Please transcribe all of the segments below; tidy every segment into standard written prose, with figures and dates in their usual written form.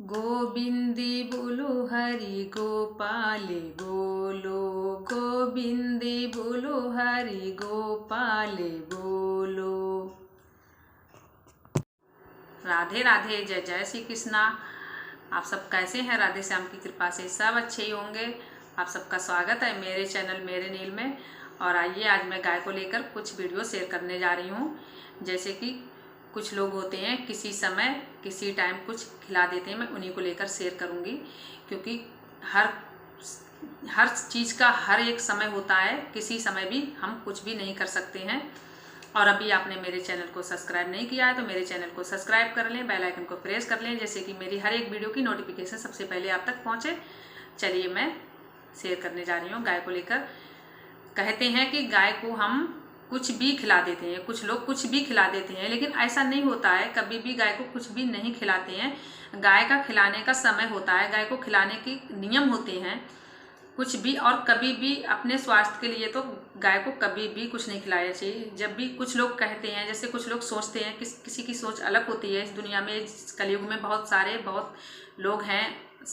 गोविंदी बोलो हरि गोपाल बोलो, गोविंदी बोलो हरि गोपाल बोलो। राधे राधे, जय जय श्री कृष्णा। आप सब कैसे हैं? राधे श्याम की कृपा से सब अच्छे ही होंगे। आप सबका स्वागत है मेरे चैनल मेरे नील में। और आइए, आज मैं गाय को लेकर कुछ वीडियो शेयर करने जा रही हूँ। जैसे कि कुछ लोग होते हैं किसी समय किसी टाइम कुछ खिला देते हैं, मैं उन्हीं को लेकर शेयर करूँगी। क्योंकि हर चीज़ का हर एक समय होता है, किसी समय भी हम कुछ भी नहीं कर सकते हैं। और अभी आपने मेरे चैनल को सब्सक्राइब नहीं किया है तो मेरे चैनल को सब्सक्राइब कर लें, बेल आइकन को प्रेस कर लें, जैसे कि मेरी हर एक वीडियो की नोटिफिकेशन सबसे पहले आप तक पहुँचे। चलिए, मैं शेयर करने जा रही हूँ गाय को लेकर। कहते हैं कि गाय को हम कुछ भी खिला देते हैं, कुछ लोग कुछ भी खिला देते हैं, लेकिन ऐसा नहीं होता है। कभी भी गाय को कुछ भी नहीं खिलाते हैं। गाय का खिलाने का समय होता है, गाय को खिलाने के नियम होते हैं कुछ भी। और कभी भी अपने स्वास्थ्य के लिए तो गाय को कभी भी कुछ नहीं खिलाना चाहिए। जब भी कुछ लोग कहते हैं, जैसे कुछ लोग सोचते हैं, किसी की सोच अलग होती है। इस दुनिया में, इस कलयुग में बहुत लोग हैं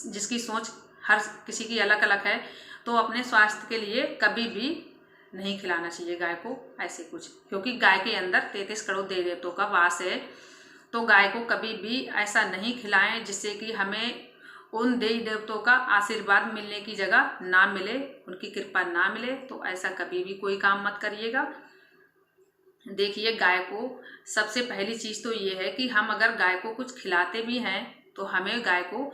जिसकी सोच हर किसी की अलग अलग है। तो अपने स्वास्थ्य के लिए कभी भी नहीं खिलाना चाहिए गाय को ऐसे कुछ, क्योंकि गाय के अंदर 33 करोड़ देवी देवताओं का वास है। तो गाय को कभी भी ऐसा नहीं खिलाएं जिससे कि हमें उन देवी देवताओं का आशीर्वाद मिलने की जगह ना मिले, उनकी कृपा ना मिले। तो ऐसा कभी भी कोई काम मत करिएगा। देखिए, गाय को सबसे पहली चीज़ तो ये है कि हम अगर गाय को कुछ खिलाते भी हैं तो हमें गाय को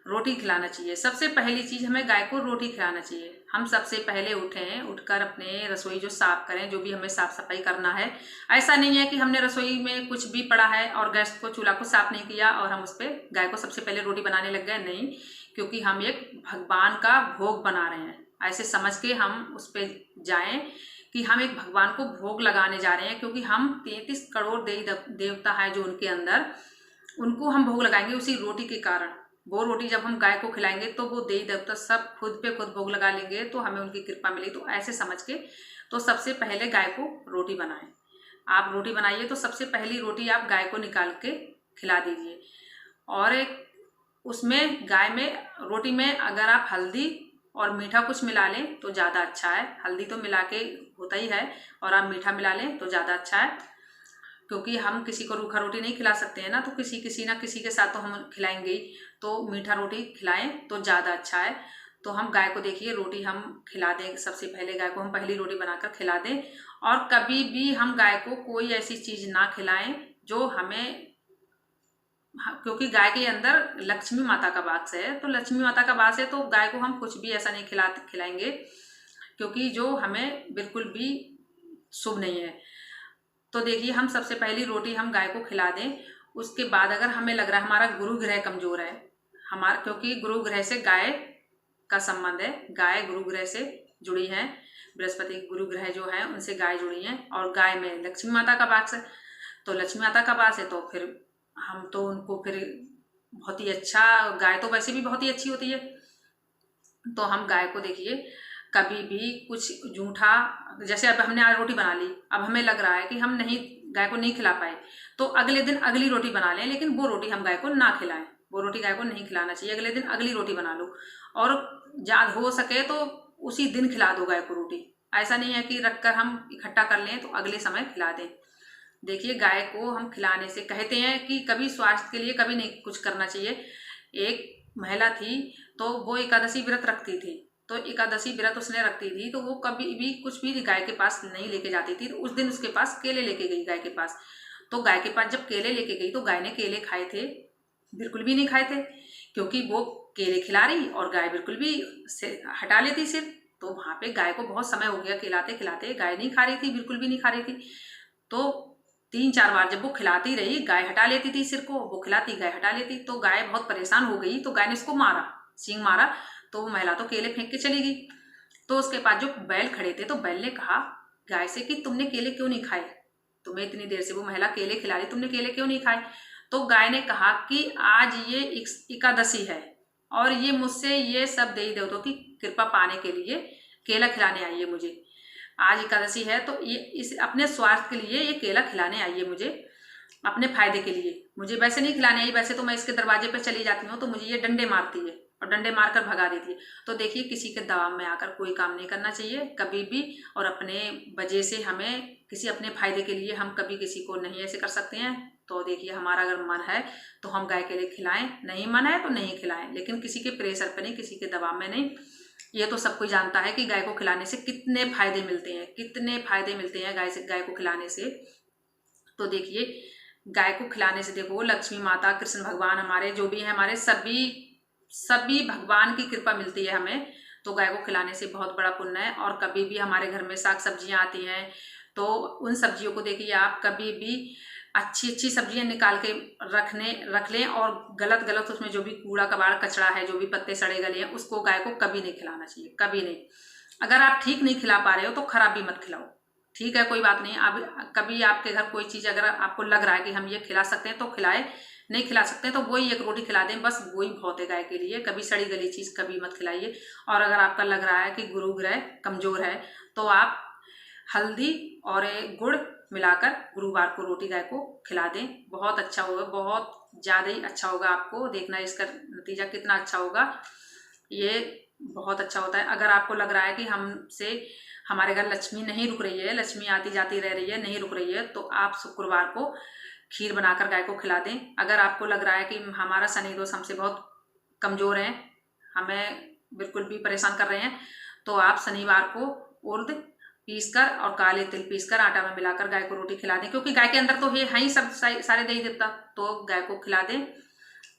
रोटी खिलाना चाहिए। सबसे पहली चीज़, हमें गाय को रोटी खिलाना चाहिए। हम सबसे पहले उठकर अपने रसोई जो साफ़ करें, जो भी हमें साफ़ सफाई करना है। ऐसा नहीं है कि हमने रसोई में कुछ भी पड़ा है और गैस को चूल्हा को साफ़ नहीं किया और हम उस पर गाय को सबसे पहले रोटी बनाने लग गए। नहीं, क्योंकि हम एक भगवान का भोग बना रहे हैं, ऐसे समझ के हम उस पर जाएँ कि हम एक भगवान को भोग लगाने जा रहे हैं। क्योंकि हम 33 करोड़ देवी देवता है जो उनके अंदर, उनको हम भोग लगाएंगे उसी रोटी के कारण। वो रोटी जब हम गाय को खिलाएंगे तो वो देवी देवता सब खुद पे खुद भोग लगा लेंगे, तो हमें उनकी कृपा मिलेगी। तो ऐसे समझ के तो सबसे पहले गाय को रोटी बनाएं। आप रोटी बनाइए तो सबसे पहली रोटी आप गाय को निकाल के खिला दीजिए। और एक उसमें गाय में रोटी में अगर आप हल्दी और मीठा कुछ मिला लें तो ज़्यादा अच्छा है। हल्दी तो मिला के होता ही है, और आप मीठा मिला लें तो ज़्यादा अच्छा है। क्योंकि हम किसी को रूखा रोटी नहीं खिला सकते हैं ना, तो किसी ना किसी के साथ तो हम खिलाएंगे ही। तो मीठा रोटी खिलाएं तो ज़्यादा अच्छा है। तो हम गाय को देखिए रोटी हम खिला दें। सबसे पहले गाय को हम पहली रोटी बनाकर खिला दें। और कभी भी हम गाय को कोई ऐसी चीज़ ना खिलाएं जो हमें, क्योंकि गाय के अंदर लक्ष्मी माता का वास है। तो लक्ष्मी माता का वास है तो गाय को हम कुछ भी ऐसा नहीं खिलाएंगे, क्योंकि जो हमें बिल्कुल भी शुभ नहीं है। तो देखिए, हम सबसे पहली रोटी हम गाय को खिला दें। उसके बाद अगर हमें लग रहा है हमारा गुरु ग्रह कमजोर है, क्योंकि गुरु ग्रह से गाय का संबंध है, गाय गुरु ग्रह से जुड़ी है। बृहस्पति गुरु ग्रह जो है उनसे गाय जुड़ी है। और गाय में लक्ष्मी माता का वास है, तो लक्ष्मी माता का वास है तो फिर हम तो उनको फिर बहुत ही अच्छा, गाय तो वैसे भी बहुत ही अच्छी होती है। तो हम गाय को देखिए कभी भी कुछ जूठा, जैसे अब हमने आज रोटी बना ली, अब हमें लग रहा है कि हम नहीं गाय को नहीं खिला पाए, तो अगले दिन अगली रोटी बना लें, लेकिन वो रोटी हम गाय को ना खिलाएं। वो रोटी गाय को नहीं खिलाना चाहिए। अगले दिन अगली रोटी बना लो, और ज़्यादा हो सके तो उसी दिन खिला दो गाय को रोटी। ऐसा नहीं है कि रखकर हम इकट्ठा कर लें तो अगले समय खिला दें। देखिए, गाय को हम खिलाने से, कहते हैं कि कभी स्वास्थ्य के लिए कभी नहीं कुछ करना चाहिए। एक महिला थी तो वो एकादशी व्रत रखती थी। तो एकादशी व्रत उसने रखती थी तो वो कभी भी कुछ भी गाय के पास नहीं लेके जाती थी। तो उस दिन उसके पास केले लेके गई गाय के पास। तो गाय के पास जब केले लेके गई तो गाय ने केले खाए थे? बिल्कुल भी नहीं खाए थे, क्योंकि वो केले खिला रही और गाय बिल्कुल भी हटा लेती सिर। तो वहां पे गाय को बहुत समय हो गया खिलाते खिलाते, गाय नहीं खा रही थी, बिल्कुल भी नहीं खा रही थी। तो 3-4 बार जब वो खिलाती रही, गाय हटा लेती थी सिर को, वो खिलाती गाय हटा लेती। तो गाय बहुत परेशान हो गई, तो गाय ने इसको मारा, सींग मारा। तो वो महिला तो केले फेंक के चली गई। तो उसके पास जो बैल खड़े थे, तो बैल ने कहा गाय से कि तुमने केले क्यों नहीं खाए? तुम्हें इतनी देर से वो महिला केले खिला रही, तुमने केले क्यों नहीं खाए? तो गाय ने कहा कि आज ये एकादशी है और ये मुझसे ये सब देवी देवताओं की कृपा पाने के लिए केला खिलाने आई है मुझे। आज एकादशी है तो ये इस अपने स्वास्थ्य के लिए ये केला खिलाने आई है मुझे, अपने फायदे के लिए। मुझे वैसे नहीं खिलाने आई, वैसे तो मैं इसके दरवाजे पे चली जाती हूँ तो मुझे ये डंडे मारती है और डंडे मारकर भगा देती है। तो देखिए, किसी के दबाव में आकर कोई काम नहीं करना चाहिए कभी भी, और अपने वजह से हमें किसी अपने फायदे के लिए हम कभी किसी को नहीं ऐसे कर सकते हैं। तो देखिए, हमारा अगर मन है तो हम गाय के लिए खिलाएं, नहीं मन है तो नहीं खिलाएं, लेकिन किसी के प्रेशर पर नहीं, किसी के दबाव में नहीं। ये तो सब कोई जानता है कि गाय को खिलाने से कितने फायदे मिलते हैं, कितने फायदे मिलते हैं गाय को खिलाने से। तो देखिए, गाय को खिलाने से देखो, लक्ष्मी माता, कृष्ण भगवान, हमारे जो भी हैं, हमारे सभी भगवान की कृपा मिलती है हमें। तो गाय को खिलाने से बहुत बड़ा पुण्य है। और कभी भी हमारे घर में साग सब्जियां आती हैं तो उन सब्जियों को देखिए, आप कभी भी अच्छी सब्जियां निकाल के रख लें, और गलत उसमें जो भी कूड़ा कबाड़ कचरा है, जो भी पत्ते सड़े गले हैं, उसको गाय को कभी नहीं खिलाना चाहिए, कभी नहीं। अगर आप ठीक नहीं खिला पा रहे हो तो खराब भी मत खिलाओ, ठीक है, कोई बात नहीं। आप कभी आपके घर कोई चीज़ अगर आपको लग रहा है कि हम ये खिला सकते हैं तो खिलाए, नहीं खिला सकते हैं तो वही एक रोटी खिला दें, बस वही बहुत है गाय के लिए। कभी सड़ी गली चीज़ कभी मत खिलाइए। और अगर आपका लग रहा है कि गुरु ग्रह कमज़ोर है तो आप हल्दी और गुड़ मिलाकर गुरुवार को रोटी गाय को खिला दें, बहुत अच्छा होगा, बहुत ज़्यादा ही अच्छा होगा। आपको देखना इसका नतीजा कितना अच्छा होगा, ये बहुत अच्छा होता है। अगर आपको लग रहा है कि हमारे घर लक्ष्मी नहीं रुक रही है, लक्ष्मी आती जाती रह रही है, नहीं रुक रही है, तो आप शुक्रवार को खीर बनाकर गाय को खिला दें। अगर आपको लग रहा है कि हमारा शनि दोष हमसे बहुत कमज़ोर है, हमें बिल्कुल भी परेशान कर रहे हैं, तो आप शनिवार को उर्द पीसकर और काले तिल पीसकर आटा में मिलाकर गाय को रोटी खिला दें, क्योंकि गाय के अंदर तो है ही सब सारे देवी देवता, तो गाय को खिला दें।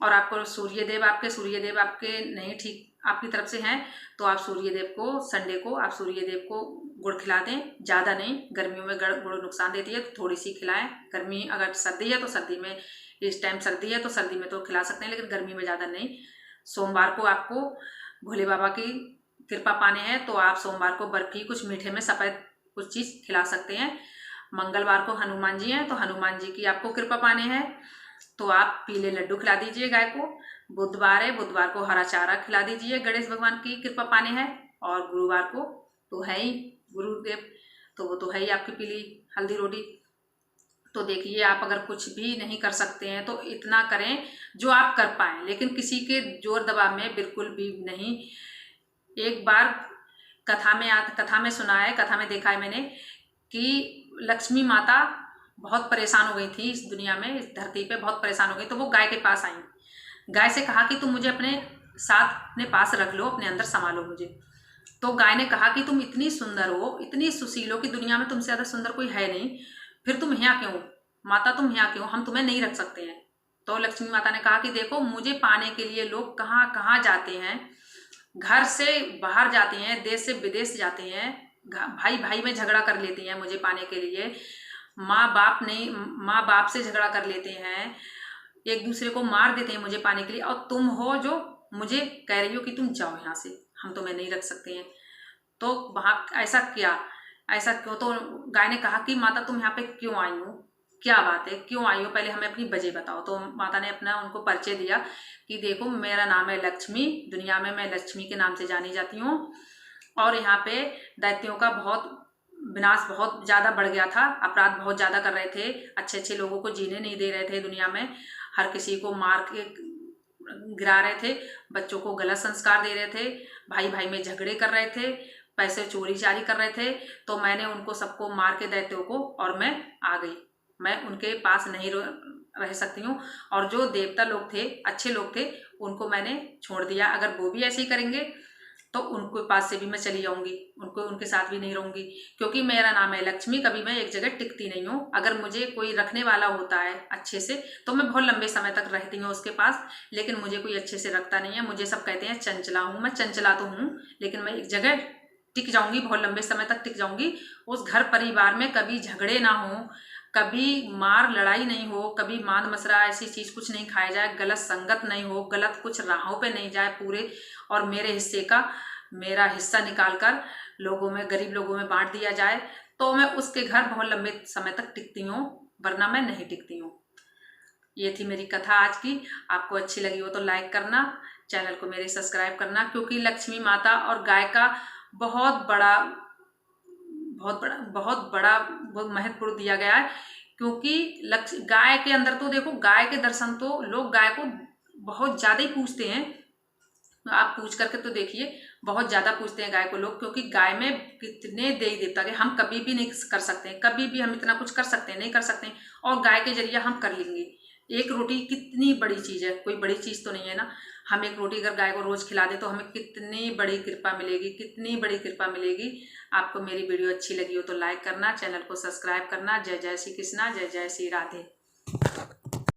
और आपको सूर्यदेव आपके नहीं ठीक आपकी तरफ से हैं तो आप सूर्यदेव को संडे को आप सूर्यदेव को गुड़ खिला दें, ज़्यादा नहीं। गर्मियों में गुड़ नुकसान देती है तो थोड़ी सी खिलाएं। गर्मी अगर सर्दी है तो सर्दी में, इस टाइम सर्दी है तो सर्दी में तो खिला सकते हैं, लेकिन गर्मी में ज़्यादा नहीं। सोमवार को आपको भोले बाबा की कृपा पाने हैं तो आप सोमवार को बर्फी, कुछ मीठे में सफ़ेद कुछ चीज़ खिला सकते हैं। मंगलवार को हनुमान जी हैं तो हनुमान जी की आपको कृपा पाने हैं तो आप पीले लड्डू खिला दीजिए गाय को। बुधवार है, बुधवार को हरा चारा खिला दीजिए, गणेश भगवान की कृपा पाने हैं। और गुरुवार को तो है ही गुरुदेव, तो वो तो है ही आपकी पीली हल्दी रोटी। तो देखिए, आप अगर कुछ भी नहीं कर सकते हैं तो इतना करें जो आप कर पाएं, लेकिन किसी के जोर दबाव में बिल्कुल भी नहीं। एक बार कथा में सुना है, कथा में देखा है मैंने कि लक्ष्मी माता बहुत परेशान हो गई थी इस दुनिया में, इस धरती पे बहुत परेशान हो गई, तो वो गाय के पास आई। गाय से कहा कि तुम मुझे अपने साथ अपने पास रख लो, अपने अंदर संभालो मुझे। तो गाय ने कहा कि तुम इतनी सुंदर हो, इतनी सुशील हो कि दुनिया में तुमसे ज़्यादा सुंदर कोई है नहीं, फिर तुम यहाँ क्यों माता, तुम यहाँ क्यों, हम तुम्हें नहीं रख सकते हैं। तो लक्ष्मी माता ने कहा कि देखो, मुझे पाने के लिए लोग कहाँ कहाँ जाते हैं, घर से बाहर जाते हैं, देश से विदेश जाते हैं, भाई भाई में झगड़ा कर लेते हैं मुझे पाने के लिए, माँ बाप से झगड़ा कर लेते हैं, एक दूसरे को मार देते हैं मुझे पाने के लिए, और तुम हो जो मुझे कह रही हो कि तुम जाओ यहाँ से, हम तुम्हें नहीं रख सकते हैं। तो वहाँ ऐसा क्यों? तो गाय ने कहा कि माता तुम यहाँ पे क्यों आई हो, क्या बात है, क्यों आई हो, पहले हमें अपनी वजह बताओ। तो माता ने अपना उनको परिचय दिया कि देखो, मेरा नाम है लक्ष्मी, दुनिया में मैं लक्ष्मी के नाम से जानी जाती हूँ, और यहाँ पे दैत्यों का विनाश बहुत ज़्यादा बढ़ गया था, अपराध बहुत ज़्यादा कर रहे थे, अच्छे अच्छे लोगों को जीने नहीं दे रहे थे दुनिया में, हर किसी को मार के गिरा रहे थे, बच्चों को गलत संस्कार दे रहे थे, भाई भाई में झगड़े कर रहे थे, पैसे चोरी चारी कर रहे थे। तो मैंने उनको सबको मार के दैत्यों को, और मैं आ गई, मैं उनके पास नहीं रह सकती हूँ। और जो देवता लोग थे, अच्छे लोग थे, उनको मैंने छोड़ दिया। अगर वो भी ऐसे ही करेंगे तो उनके पास से भी मैं चली जाऊंगी, उनके साथ भी नहीं रहूंगी, क्योंकि मेरा नाम है लक्ष्मी, कभी मैं एक जगह टिकती नहीं हूँ। अगर मुझे कोई रखने वाला होता है अच्छे से तो मैं बहुत लंबे समय तक रहती हूँ उसके पास, लेकिन मुझे कोई अच्छे से रखता नहीं है। मुझे सब कहते हैं चंचला हूँ, मैं चंचला तो हूँ, लेकिन मैं एक जगह टिक जाऊंगी, बहुत लंबे समय तक टिक जाऊंगी। उस घर परिवार में कभी झगड़े ना हो, कभी मार लड़ाई नहीं हो, कभी मांद मसरा ऐसी चीज कुछ नहीं खाया जाए, गलत संगत नहीं हो, गलत कुछ राहों पे नहीं जाए पूरे, और मेरा हिस्सा निकालकर लोगों में, गरीब लोगों में बांट दिया जाए, तो मैं उसके घर बहुत लंबे समय तक टिकती हूँ, वरना मैं नहीं टिकती हूँ। ये थी मेरी कथा आज की। आपको अच्छी लगी हो तो लाइक करना, चैनल को मेरे सब्सक्राइब करना, क्योंकि लक्ष्मी माता और गाय का बहुत बड़ा महत्वपूर्ण दिया गया है। क्योंकि लक्ष्य गाय के अंदर तो देखो, गाय के दर्शन तो लोग गाय को बहुत ज़्यादा ही पूजते हैं। आप पूछ करके तो देखिए, बहुत ज़्यादा पूछते हैं गाय को लोग, क्योंकि गाय में कितने देवी देवता के हम कभी भी नहीं कर सकते हैं, कभी भी हम इतना कुछ कर सकते हैं नहीं कर सकते हैं, और गाय के जरिए हम कर लेंगे। एक रोटी कितनी बड़ी चीज़ है, कोई बड़ी चीज़ तो नहीं है ना। हम एक रोटी अगर गाय को रोज़ खिला दें तो हमें कितनी बड़ी कृपा मिलेगी, कितनी बड़ी कृपा मिलेगी। आपको मेरी वीडियो अच्छी लगी हो तो लाइक करना, चैनल को सब्सक्राइब करना। जय जय श्री कृष्णा, जय जय श्री राधे।